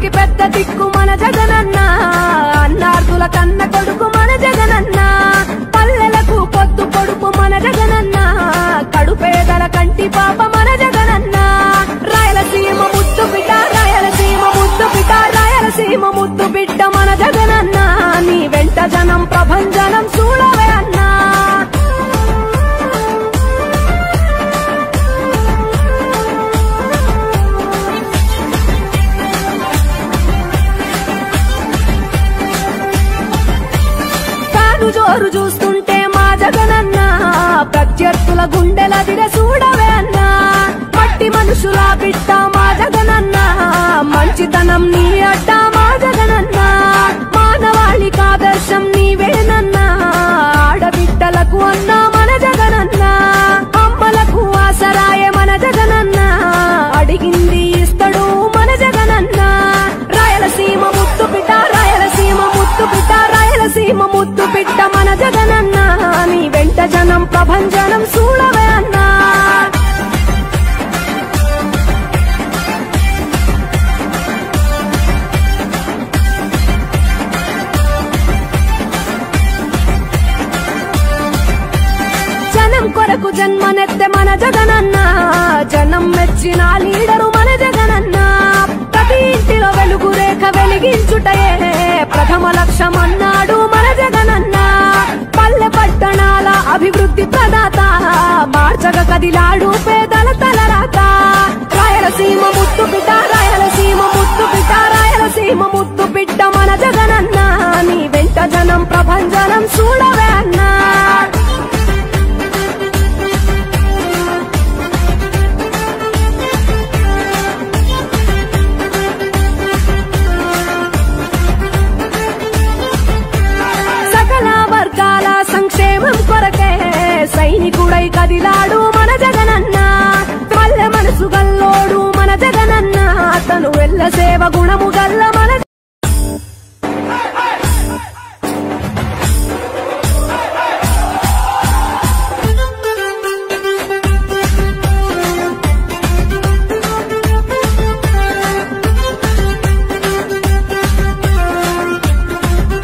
అన్నదమ్ములకి పెద్ద దిక్కు మన జగనన్న అన్నార్థుల కన్న కొడుకు మన జగనన్న పల్లెలకు పొద్దు పొడుపు మన జగనన్న కడుపేదల కంటి పాప మన జగనన్న రాయలసీమ ముద్దు బిడ్డ రాయలసీమ ముద్దు బిడ్డ రాయలసీమ ముద్దు బిడ్డ మన జగనన్న నీ వెంట జనం ప్రభంజనం చూడవే అన్నా జోరు చూస్తుంటే మా జగనన్న ప్రత్యర్థుల గుండెల దిర చూడవే అన్నా మట్టి మనుషుల బిడ్డ మా జగనన్న మంచితనం నీ అడ్డ మా జగనన్న మానవాళికి ఆదర్శం నీవేనన్నా ఆడబిడ్డలకు అన్నా మన జగనన్న అమ్మలకు ఆసరాయే మన జగనన్న అడిగింది ఇస్తడు మన జగనన్న రాయలసీమ ముద్దు బిడ్డ రాయలసీమ ముద్దు బిడ్డ రాయలసీమ ముద్దు బిడ్డ మన జగనన్న నీ వెంట జనం ప్రభంజనం చూడవే అన్నా జనం కొరకు జన్మనెత్తే మన జగనన్న జనం మెచ్చిన లీడరు మన జగనన్న ప్రతి ఇంటిలో వెలుగు రేఖ వెలిగించుటయే ప్రథమ లక్ష్యం అన్నాడు మన జగనన్న పల్లె పట్టణాల అభివృద్ధి ప్రదాత మార్చగ కదిలాడు పేదల తలరాత రాయలసీమ ముద్దు బిడ్డ రాయలసీమ ముద్దు బిడ్డ రాయలసీమ ముద్దు బిడ్డ మన జగనన్న నీ వెంట జనం ప్రభంజనం చూడవే అన్నా సంక్షేమం కొరకే సైనికుడై కదిలాడు మన జగనన్న పల్లె మనసు గల్లోడు మన జగనన్న తను వెళ్ళ సేవ గుణము గల్ల